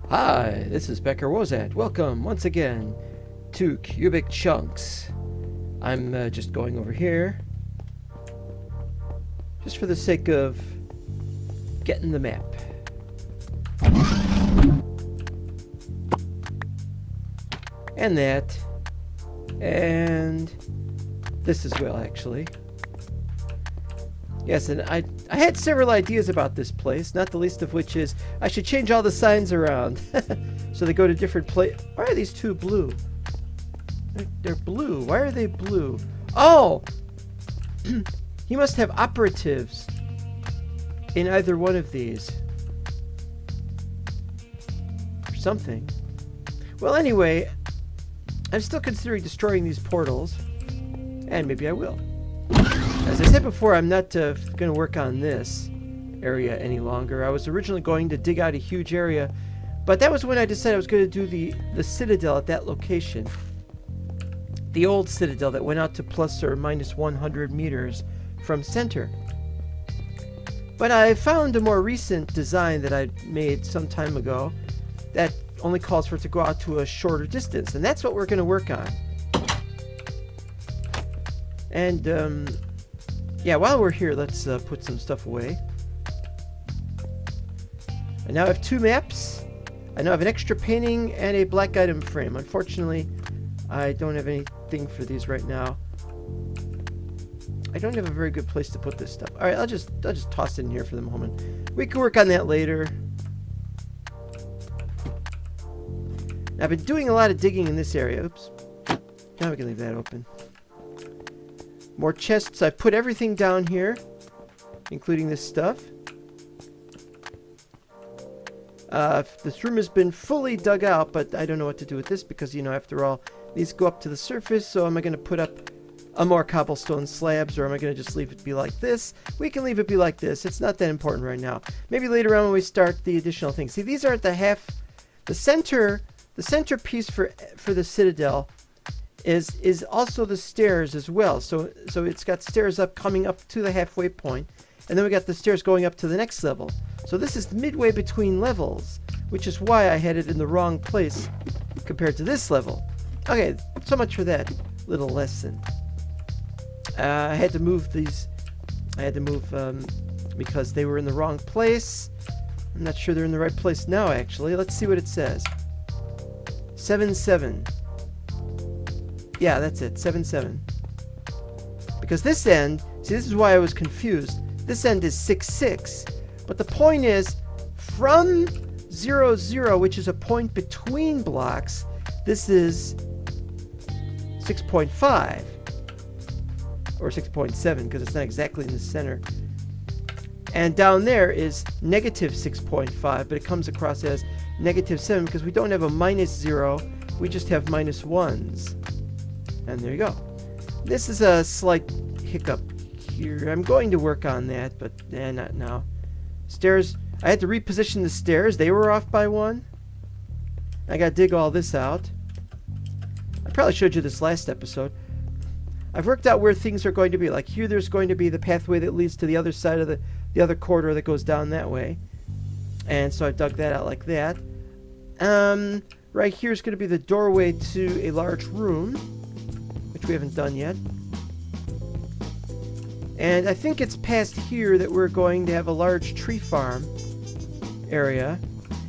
Hi, this is Becker Wozat. Welcome once again to Cubic Chunks. I'm just going over here just for the sake of getting the map. And that. And this as well, actually. Yes, and I had several ideas about this place, not the least of which is I should change all the signs around so they go to different places. Why are these two blue? They're blue. Why are they blue? Oh! He must have operatives in either one of these. Or something. Well, anyway, I'm still considering destroying these portals, and maybe I will. As I said before, I'm not going to work on this area any longer. I was originally going to dig out a huge area, but that was when I decided I was going to do the Citadel at that location. The old Citadel that went out to plus or minus 100 meters from center. But I found a more recent design that I made some time ago that only calls for it to go out to a shorter distance, and that's what we're going to work on. And yeah, while we're here, let's put some stuff away. I now have two maps. I now have an extra painting and a black item frame. Unfortunately, I don't have anything for these right now. I don't have a very good place to put this stuff. All right, I'll just toss it in here for the moment. We can work on that later. Now, I've been doing a lot of digging in this area. Oops. Now we can leave that open. More chests. I've put everything down here, including this stuff. This room has been fully dug out, but I don't know what to do with this because, you know, after all, these go up to the surface. So am I going to put up a more cobblestone slabs, or am I going to just leave it be like this? We can leave it be like this. It's not that important right now. Maybe later on when we start the additional things. See, these aren't the centerpiece for the Citadel is also the stairs as well. So it's got stairs coming up to the halfway point, and then we got the stairs going up to the next level. So this is midway between levels, which is why I had it in the wrong place compared to this level. Okay, so much for that little lesson. I had to move these. I had to move because they were in the wrong place. I'm not sure they're in the right place now, actually. Let's see what it says. 7-7. Yeah, that's it. 7-7. Because this end, see, this is why I was confused. This end is 6-6. But the point is, from 0-0, which is a point between blocks, this is 6.5. Or 6.7, because it's not exactly in the center. And down there is negative 6.5, but it comes across as negative 7 because we don't have a minus 0. We just have minus 1s. And there you go. This is a slight hiccup here. I'm going to work on that, but not now. Stairs. I had to reposition the stairs. They were off by 1. I got to dig all this out. I probably showed you this last episode. I've worked out where things are going to be. Like here, there's going to be the pathway that leads to the other side of the other corridor that goes down that way. And so I dug that out like that. Right here is going to be the doorway to a large room, which we haven't done yet. And I think it's past here that we're going to have a large tree farm area.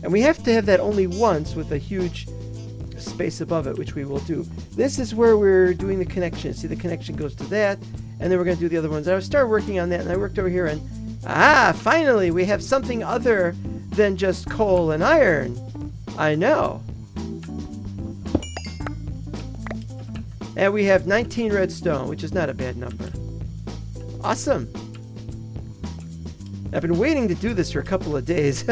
And we have to have that only once with a huge space above it, which we will do. This is where we're doing the connection. See, the connection goes to that, and then we're going to do the other ones. I started working on that, and I worked over here, and finally we have something other than just coal and iron. I know. And we have 19 redstone, which is not a bad number. Awesome. I've been waiting to do this for a couple of days.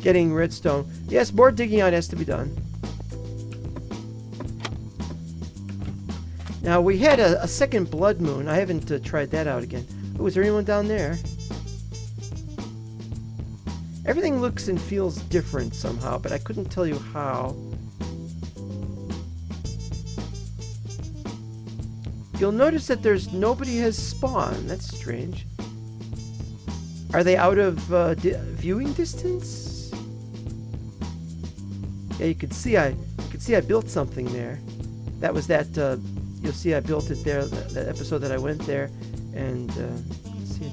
Getting redstone. Yes, more digging out has to be done. Now, we had a second blood moon. I haven't tried that out again. Oh, is there anyone down there? Everything looks and feels different somehow, but I couldn't tell you how. You'll notice that there's nobody has spawned. That's strange. Are they out of viewing distance? Yeah, you can see I built something there. That was that. You'll see I built it there. That episode that I went there, and let's see.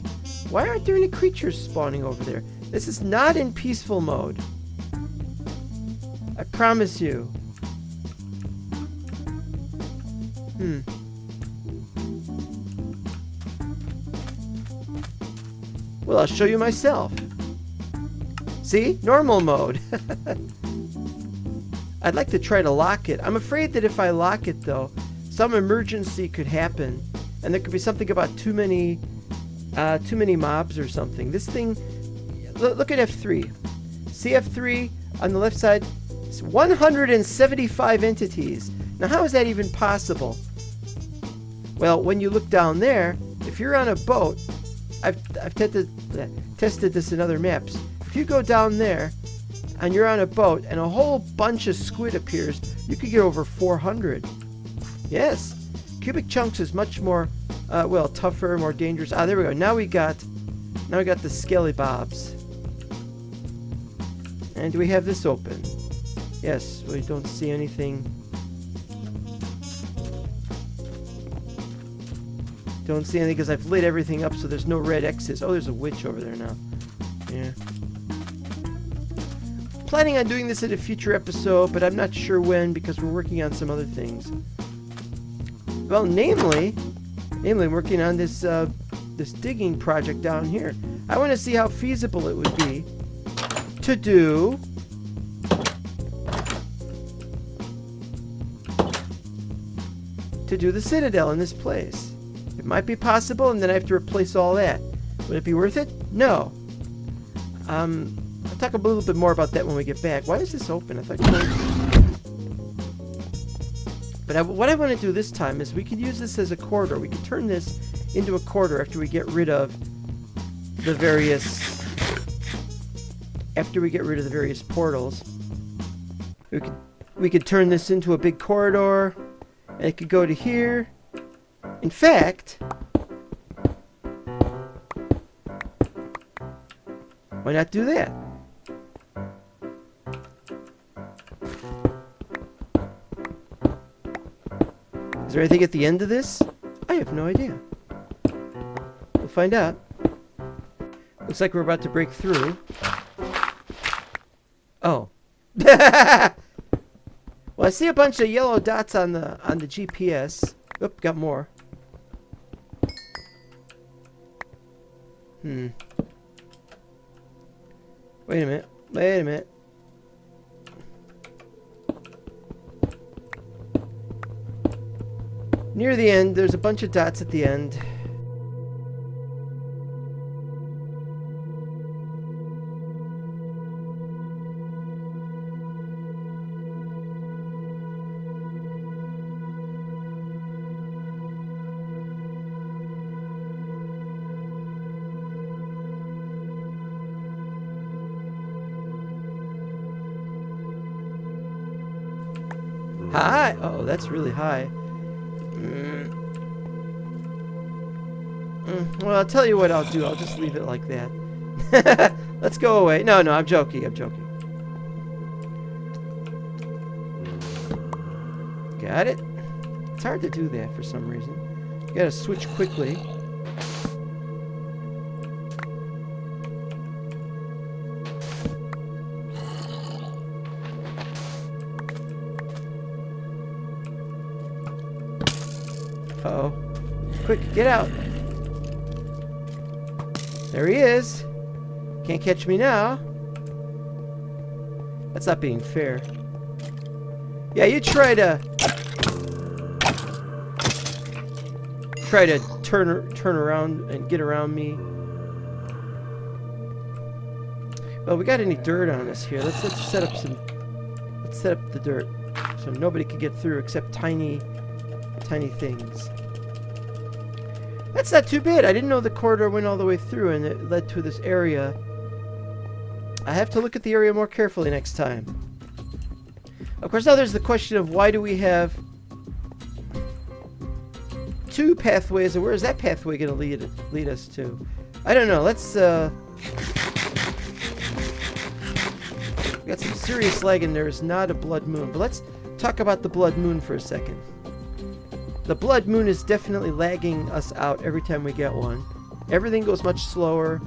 Why aren't there any creatures spawning over there? This is not in peaceful mode. I promise you. Well, I'll show you myself. See? Normal mode. I'd like to try to lock it. I'm afraid that if I lock it, though, some emergency could happen. And there could be something about too many mobs or something. This thing... Look at F3. See F3 on the left side? It's 175 entities. Now, how is that even possible? Well, when you look down there, if you're on a boat... I've tested this in other maps. If you go down there and you're on a boat and a whole bunch of squid appears, you could get over 400. Yes, cubic chunks is much more, well, tougher, more dangerous. Ah, there we go. Now we got the skelly bobs. And do we have this open? Yes, we don't see anything. Don't see anything because I've lit everything up so there's no red X's. Oh, there's a witch over there now. Yeah. Planning on doing this in a future episode, but I'm not sure when because we're working on some other things. Well, namely, I'm working on this this digging project down here. I want to see how feasible it would be to do the Citadel in this place. It might be possible, and then I have to replace all that. Would it be worth it? No. I'll talk a little bit more about that when we get back. Why is this open? I thought you were... But what I want to do this time is we could use this as a corridor. We could turn this into a corridor after we get rid of the various... After we get rid of the various portals. We could turn this into a big corridor. And it could go to here. In fact, why not do that? Is there anything at the end of this? I have no idea. We'll find out. Looks like we're about to break through. Oh. Well, I see a bunch of yellow dots on the GPS. Oop, got more. Wait a minute. Near the end, there's a bunch of dots at the end. High! Oh, that's really high. Well, I'll tell you what I'll do. I'll just leave it like that. Let's go away. No, I'm joking. Got it? It's hard to do that for some reason. You gotta switch quickly. Uh-oh. Quick, get out. There he is. Can't catch me now. That's not being fair. Yeah, you try to turn around and get around me. Well, we got any dirt on us here? Let's set up the dirt so nobody can get through except tiny things. That's not too bad. I didn't know the corridor went all the way through and it led to this area. I have to look at the area more carefully next time. Of course, now there's the question of why do we have two pathways, and where is that pathway going to lead us to? I don't know. Let's we Got some serious lag, and there is not a blood moon. But let's talk about the blood moon for a second. The blood moon is definitely lagging us out every time we get one. Everything goes much slower.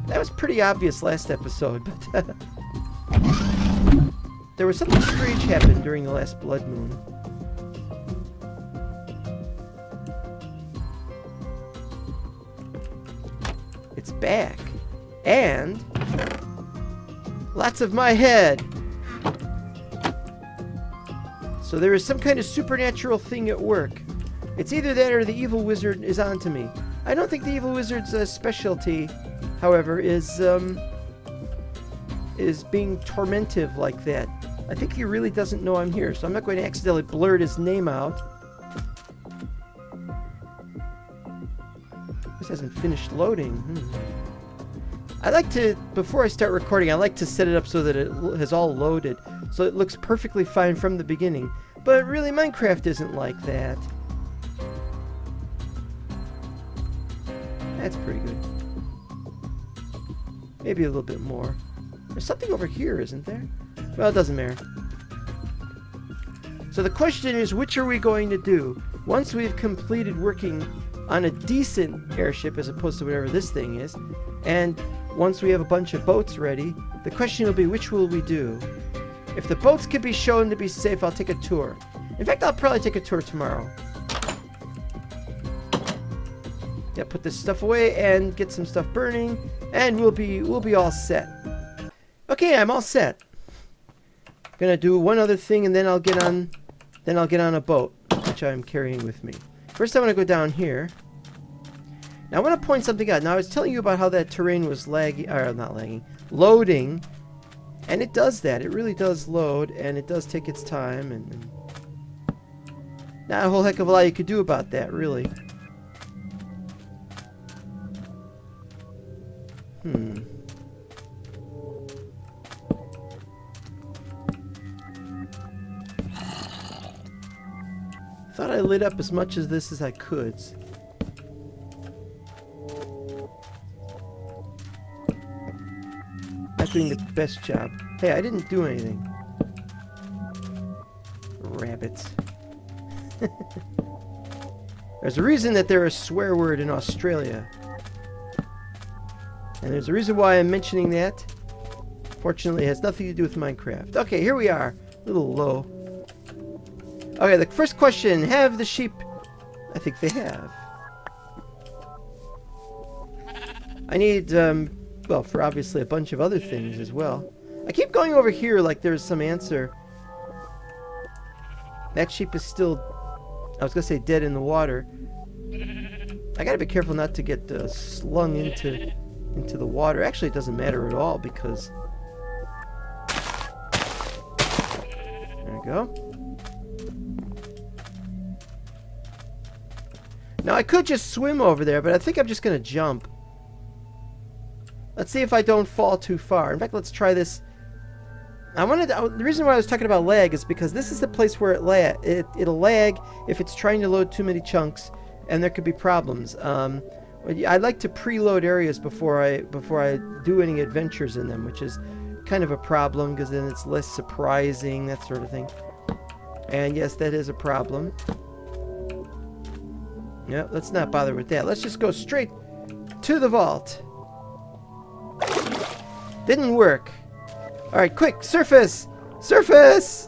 That was pretty obvious last episode, but there was something strange happened during the last blood moon. It's back. And lots of my head. So there is some kind of supernatural thing at work. It's either that or the evil wizard is onto me. I don't think the evil wizard's specialty, however, is being tormentive like that. I think he really doesn't know I'm here, so I'm not going to accidentally blurt his name out. This hasn't finished loading. I like to, before I start recording, I like to set it up so that it has all loaded, so it looks perfectly fine from the beginning. But really, Minecraft isn't like that. That's pretty good. Maybe a little bit more. There's something over here, isn't there? Well, it doesn't matter. So the question is, which are we going to do? Once we've completed working on a decent airship, as opposed to whatever this thing is, and once we have a bunch of boats ready, the question will be, which will we do? If the boats can be shown to be safe, I'll take a tour. In fact, I'll probably take a tour tomorrow. Yeah, put this stuff away and get some stuff burning, and we'll be all set. Okay, I'm all set. Gonna do one other thing, and then I'll get on a boat, which I'm carrying with me. First, I want to go down here. Now, I want to point something out. Now, I was telling you about how that terrain was lagging, or not lagging, loading, and it does that. It really does load, and it does take its time, and not a whole heck of a lot you could do about that, really. Thought I lit up as much of this as I could. Not doing the best job. Hey, I didn't do anything. Rabbits. There's a reason that they're a swear word in Australia. And there's a reason why I'm mentioning that. Fortunately, it has nothing to do with Minecraft. Okay, here we are. A little low. Okay, the first question. Have the sheep... I think they have. I need, well, for obviously a bunch of other things as well. I keep going over here like there's some answer. That sheep is still... I was going to say dead in the water. I gotta be careful not to get slung into the water. Actually, it doesn't matter at all because... There we go. Now, I could just swim over there, but I think I'm just going to jump. Let's see if I don't fall too far. In fact, let's try this. The reason why I was talking about lag is because this is the place where it'll lag if it's trying to load too many chunks, and there could be problems. I like to preload areas before I do any adventures in them, which is kind of a problem because then it's less surprising, that sort of thing. And yes, that is a problem. Yeah, let's not bother with that. Let's just go straight to the vault. Didn't work. Alright, quick, surface! Surface!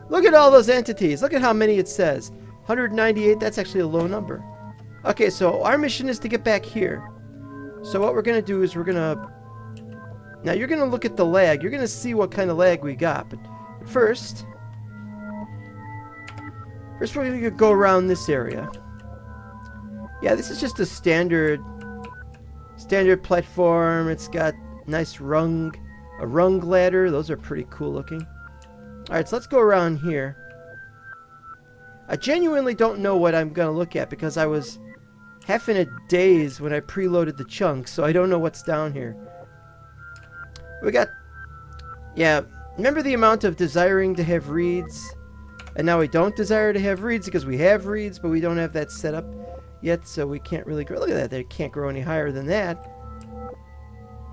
Look at all those entities. Look at how many it says. 198, that's actually a low number. Okay, so our mission is to get back here. So what we're going to do is we're going to... Now, you're going to look at the lag. You're going to see what kind of lag we got. But first we're going to go around this area. Yeah, this is just a standard platform. It's got nice a rung ladder. Those are pretty cool looking. Alright, so let's go around here. I genuinely don't know what I'm going to look at because I was half in a daze when I preloaded the chunks, so I don't know what's down here. We got... Yeah, remember the amount of desiring to have reeds? And now we don't desire to have reeds because we have reeds, but we don't have that set up yet, so we can't really grow. Look at that, they can't grow any higher than that.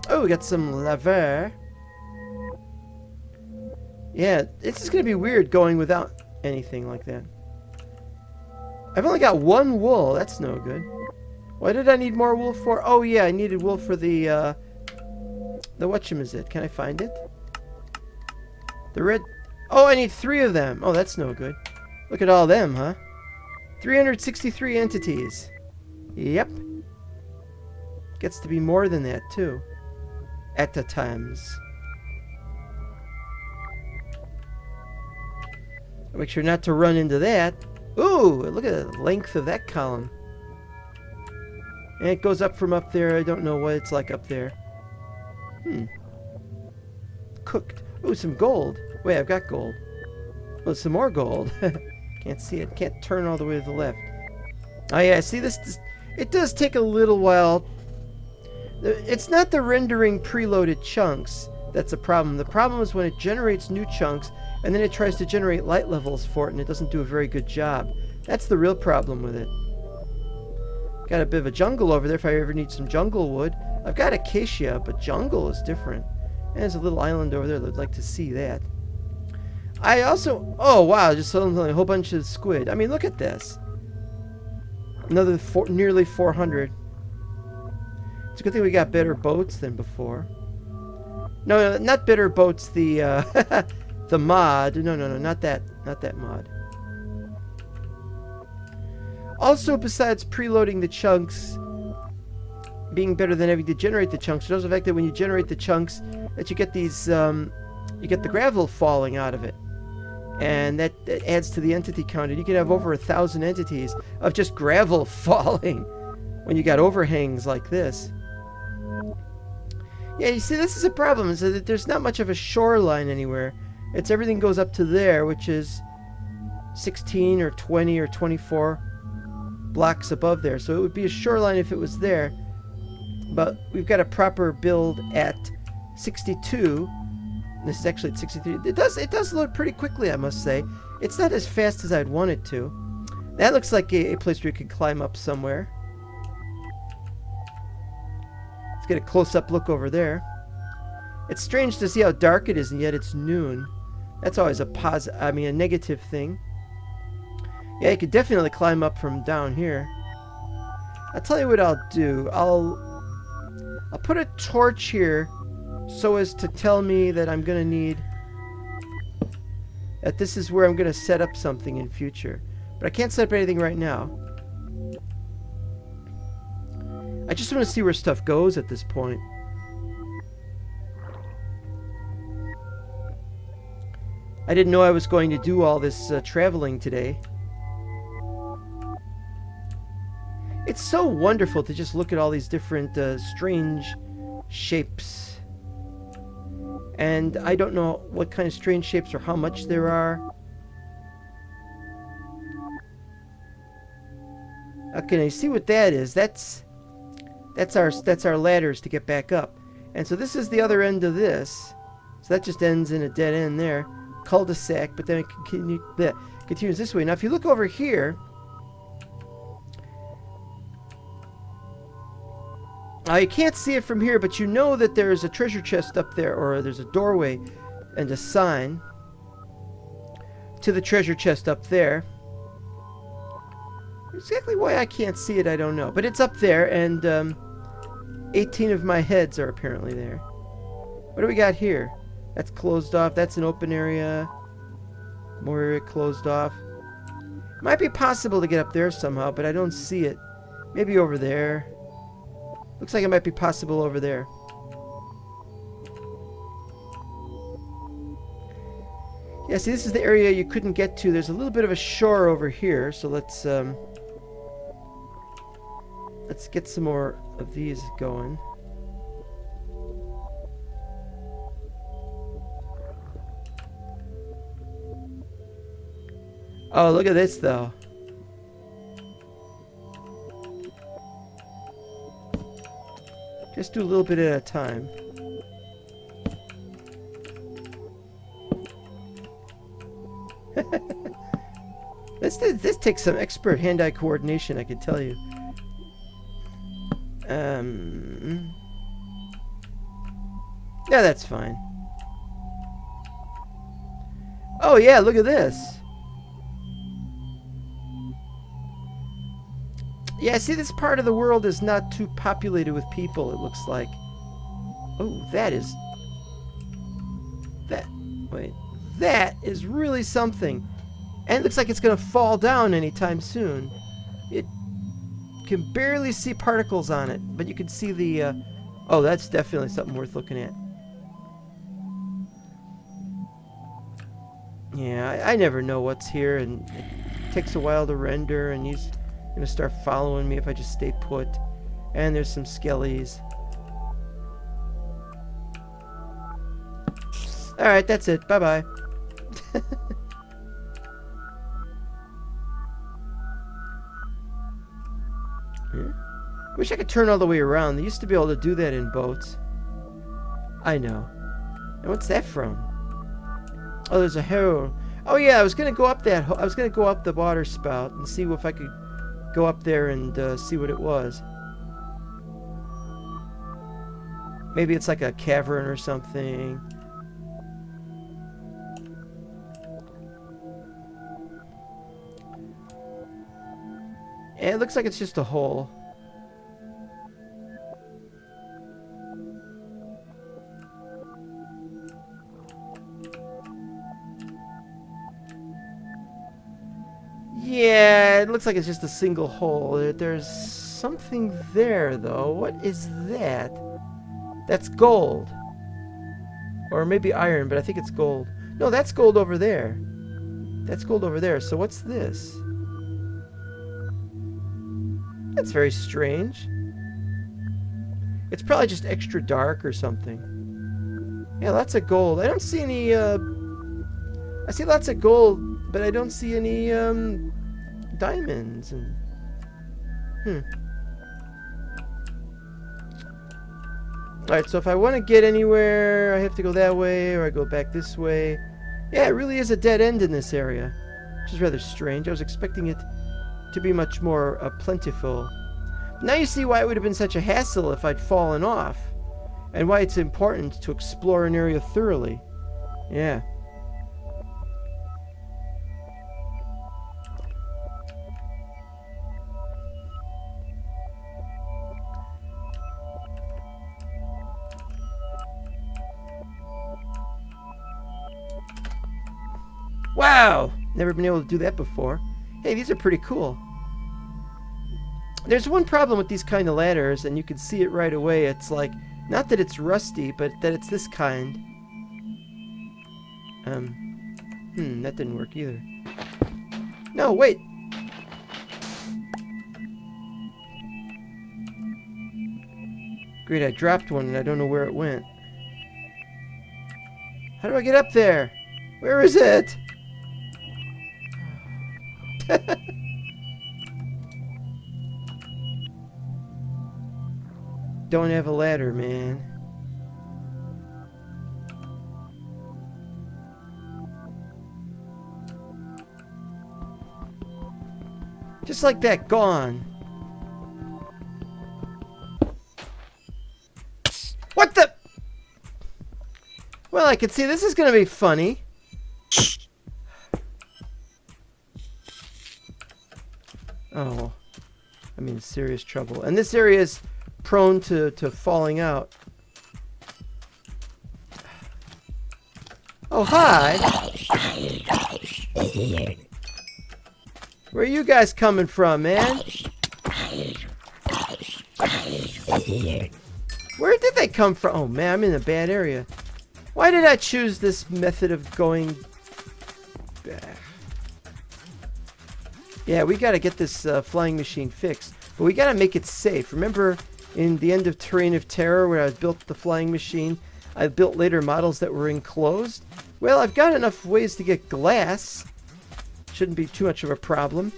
Oh, we got some lava. Yeah, it's just going to be weird going without anything like that. I've only got one wool. That's no good. Why did I need more wool for? Oh, yeah, I needed wool for the whatchamazit. Can I find it? The red... Oh, I need 3 of them. Oh, that's no good. Look at all them, huh? 363 entities. Yep. Gets to be more than that, too. At the times. Make sure not to run into that. Ooh, look at the length of that column. And it goes up from up there. I don't know what it's like up there. Cooked. Ooh, some gold. Wait, I've got gold. Oh, some more gold. Can't see it. Can't turn all the way to the left. Oh, yeah, see this? It does take a little while. It's not the rendering preloaded chunks that's a problem. The problem is when it generates new chunks and then it tries to generate light levels for it and it doesn't do a very good job. That's the real problem with it. Got a bit of a jungle over there if I ever need some jungle wood. I've got acacia, but jungle is different. And there's a little island over there that I'd like to see that. I also... Oh, wow, just a whole bunch of squid. I mean, look at this. Another nearly 400. It's a good thing we got better boats than before. No, not better boats, the the mod. No, not that mod. Also, besides preloading the chunks being better than having to generate the chunks, there's the fact that when you generate the chunks, that you get these, you get the gravel falling out of it. And that adds to the entity count. And you can have over 1,000 entities of just gravel falling when you got overhangs like this. Yeah, you see, this is a problem, is that there's not much of a shoreline anywhere. It's everything goes up to there, which is 16 or 20 or 24 blocks above there. So it would be a shoreline if it was there. But we've got a proper build at 62. This is actually at 63. It does load pretty quickly, I must say. It's not as fast as I'd want it to. That looks like a place where you could climb up somewhere. Let's get a close-up look over there. It's strange to see how dark it is, and yet it's noon. That's always a negative thing. Yeah, you could definitely climb up from down here. I'll tell you what I'll do. I'll put a torch here so as to tell me that I'm going to need... that this is where I'm going to set up something in future. But I can't set up anything right now. I just want to see where stuff goes at this point. I didn't know I was going to do all this traveling today. It's so wonderful to just look at all these different strange shapes. And I don't know what kind of strange shapes or how much there are. Okay, now you see what that is? That's our ladders to get back up. And so this is the other end of this. So that just ends in a dead end there. Cul-de-sac, but then it continues this way. Now if you look over here, you can't see it from here, but you know that there's a treasure chest up there, or there's a doorway and a sign to the treasure chest up there. Exactly why I can't see it, I don't know. But it's up there, and 18 of my heads are apparently there. What do we got here? That's closed off. That's an open area. More area closed off. Might be possible to get up there somehow, but I don't see it. Maybe over there. Looks like it might be possible over there. Yeah, see, this is the area you couldn't get to. There's a little bit of a shore over here, so let's get some more of these going. Oh, look at this, though. Just do a little bit at a time. This takes some expert hand-eye coordination, I can tell you. Yeah, that's fine. Oh yeah, look at this. Yeah, see, this part of the world is not too populated with people, it looks like. Oh, that is... Wait. That is really something. And it looks like it's going to fall down anytime soon. It can barely see particles on it, but you can see the... Oh, that's definitely something worth looking at. Yeah, I never know what's here, and it takes a while to render, and he's going to start following me if I just stay put. And there's some skellies. Alright, that's it. Bye-bye. Wish I could turn all the way around. They used to be able to do that in boats. I know. And what's that from? Oh, there's a hole. Oh yeah, I was gonna go up that. I was gonna go up the water spout and see if I could go up there and see what it was. Maybe it's like a cavern or something. And it looks like it's just a hole. Yeah, it looks like it's just a single hole. There's something there, though. What is that? That's gold. Or maybe iron, but I think it's gold. No, that's gold over there. That's gold over there. So what's this? That's very strange. It's probably just extra dark or something. Yeah, lots of gold. I don't see any, I see lots of gold, but I don't see any, diamonds. And, Alright, so if I want to get anywhere, I have to go that way, or I go back this way. Yeah, it really is a dead end in this area, which is rather strange. I was expecting it to be much more plentiful. But now you see why it would have been such a hassle if I'd fallen off, and why it's important to explore an area thoroughly. Yeah. Wow! Never been able to do that before. Hey, these are pretty cool. There's one problem with these kind of ladders, and you can see it right away. It's like, not that it's rusty, but that it's this kind. That didn't work either. No, wait! Great, I dropped one and I don't know where it went. How do I get up there? Where is it? Don't have a ladder, man. Just like that, gone. What the? Well, I can see this is gonna be funny. Oh, I'm in serious trouble. And this area is prone to falling out. Oh, hi! Where are you guys coming from, man? Where did they come from? Oh, man, I'm in a bad area. Why did I choose this method of going... Yeah, we gotta get this flying machine fixed. But we gotta make it safe. Remember in the end of Terrain of Terror where I built the flying machine? I built later models that were enclosed. Well, I've got enough ways to get glass. Shouldn't be too much of a problem.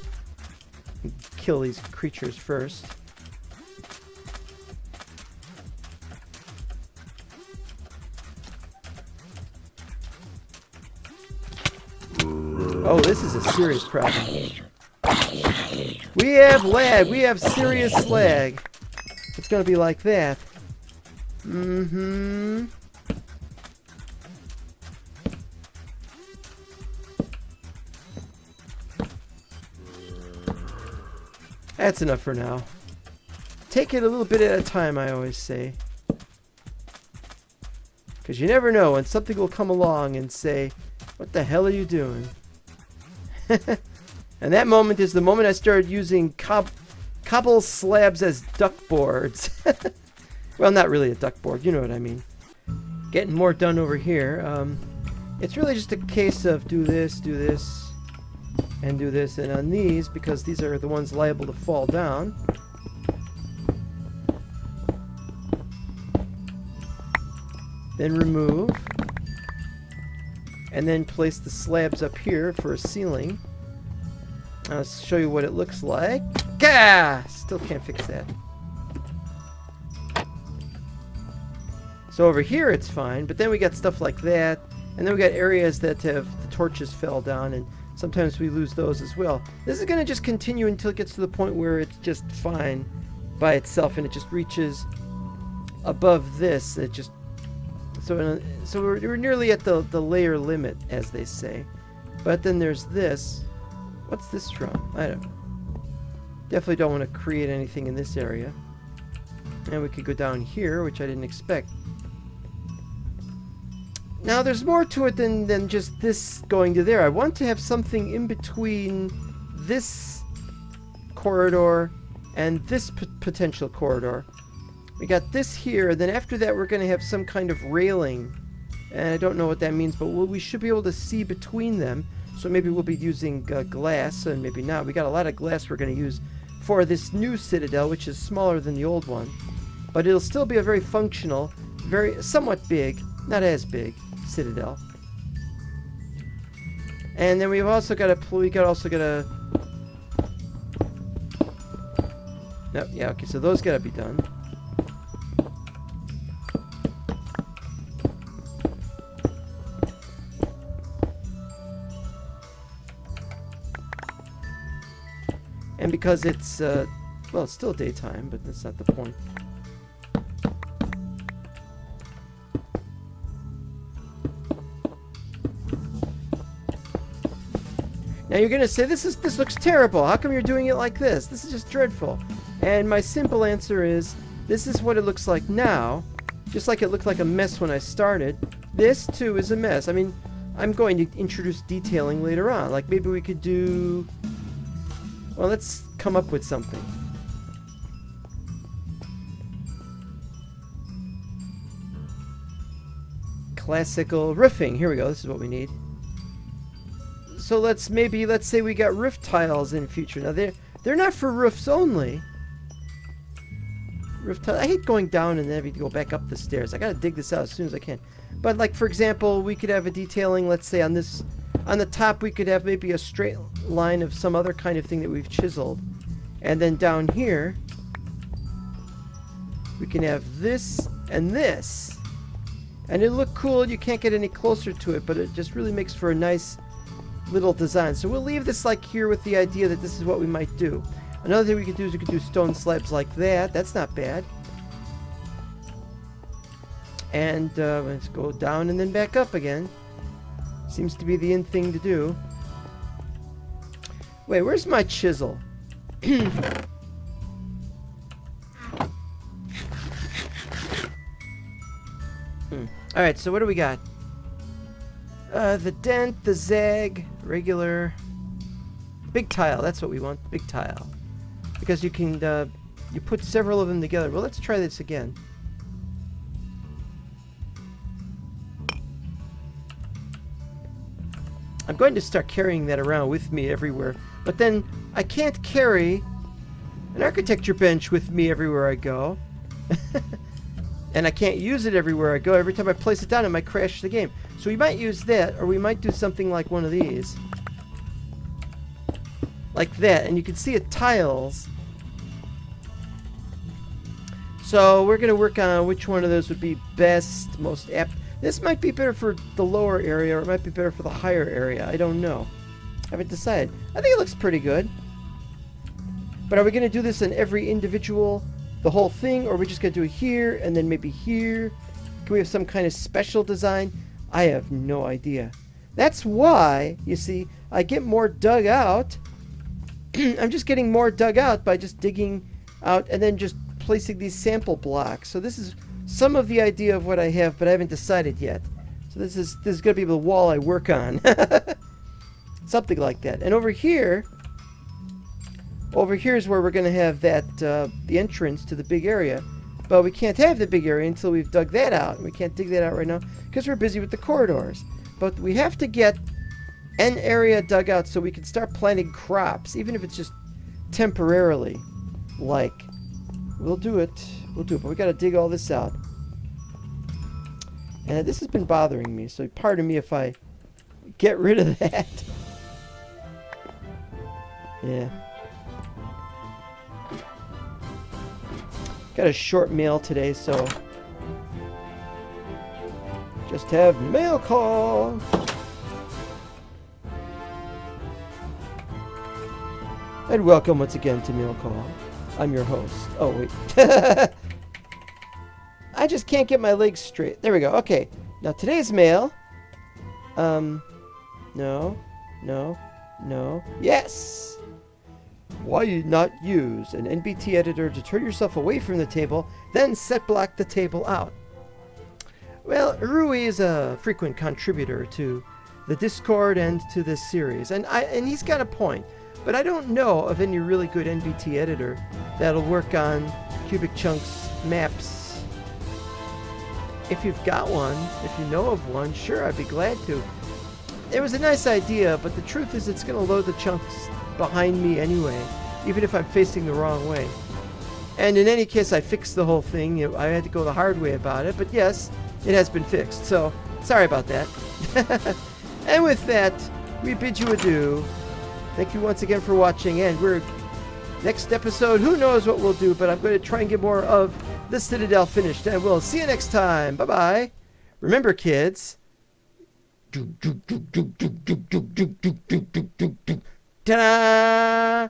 Kill these creatures first. Oh, this is a serious problem. We have lag. We have serious lag. It's gonna be like that. That's enough for now. Take it a little bit at a time, I always say. Because you never know when something will come along and say, what the hell are you doing? And that moment is the moment I started using cobble slabs as duck boards. Well, not really a duck board, you know what I mean. Getting more done over here. It's really just a case of do this, and do this. And on these, because these are the ones liable to fall down, then remove, and then place the slabs up here for a ceiling. I'll show you what it looks like. Gah! Still can't fix that. So over here it's fine, but then we got stuff like that, and then we got areas that have the torches fell down, and sometimes we lose those as well. This is going to just continue until it gets to the point where it's just fine by itself, and it just reaches above this. It just so we're nearly at the layer limit, as they say. But then there's this. What's this from? I don't know. Definitely don't want to create anything in this area. And we could go down here, which I didn't expect. Now there's more to it than just this going to there. I want to have something in between this corridor and this potential corridor. We got this here, and then after that we're going to have some kind of railing. And I don't know what that means, but we should be able to see between them. So maybe we'll be using glass, and maybe not. We got a lot of glass we're going to use for this new Citadel, which is smaller than the old one. But it'll still be a very functional, somewhat big, not as big, Citadel. And then we've also got a... Nope, yeah, okay, so those gotta be done. And because it's, well, it's still daytime, but that's not the point. Now you're going to say, this looks terrible. How come you're doing it like this? This is just dreadful. And my simple answer is, this is what it looks like now. Just like it looked like a mess when I started. This, too, is a mess. I mean, I'm going to introduce detailing later on. Like, maybe we could do... Well, let's come up with something. Classical roofing. Here we go. This is what we need. So let's say we got roof tiles in future. Now they're not for roofs only. Roof tiles. I hate going down and then having to go back up the stairs. I gotta dig this out as soon as I can. But like, for example, we could have a detailing. Let's say on the top we could have maybe a straight line of some other kind of thing that we've chiseled, and then down here we can have this and this, and it'll look cool. You can't get any closer to it, but it just really makes for a nice little design. So we'll leave this like here with the idea that this is what we might do. Another thing we could do is we could do stone slabs like that. That's not bad. And let's go down and then back up again. Seems to be the in thing to do. Wait, where's my chisel? Alright, so what do we got? The dent, the zag, regular, big tile. That's what we want, big tile. Because you can, you put several of them together. Well, let's try this again. I'm going to start carrying that around with me everywhere. But then I can't carry an architecture bench with me everywhere I go. And I can't use it everywhere I go. Every time I place it down, it might crash the game. So we might use that, or we might do something like one of these. Like that. And you can see it tiles. So we're going to work on which one of those would be best, most apt. This might be better for the lower area, or it might be better for the higher area. I don't know. I haven't decided. I think it looks pretty good. But are we going to do this in every individual, the whole thing, or are we just going to do it here, and then maybe here? Can we have some kind of special design? I have no idea. That's why, you see, I get more dug out I'm just getting more dug out by just digging out and then just placing these sample blocks. So this is some of the idea of what I have, but I haven't decided yet. So this is going to be the wall I work on. Something like that. And over here is where we're going to have that the entrance to the big area. But we can't have the big area until we've dug that out. We can't dig that out right now because we're busy with the corridors. But we have to get an area dug out so we can start planting crops, even if it's just temporarily. Like, we'll do it. But we got to dig all this out. And this has been bothering me, so pardon me if I get rid of that. Yeah. Got a short mail today, so just have mail call. And welcome once again to Mail Call. I'm your host. Oh, wait. I just can't get my legs straight. There we go. Okay. Now today's mail. No. Yes! Why not use an NBT editor to turn yourself away from the table, then set block the table out? Well, Rui is a frequent contributor to the Discord and to this series, and he's got a point. But I don't know of any really good NBT editor that'll work on Cubic Chunks maps. If you've got one, if you know of one, sure, I'd be glad to. It was a nice idea, but the truth is it's going to load the chunks behind me anyway, even if I'm facing the wrong way. And in any case, I fixed the whole thing. I had to go the hard way about it, but yes, it has been fixed. So, sorry about that. And with that, we bid you adieu. Thank you once again for watching, and next episode, who knows what we'll do, but I'm going to try and get more of the Citadel finished, and we'll see you next time. Bye-bye. Remember, kids. Ta-da!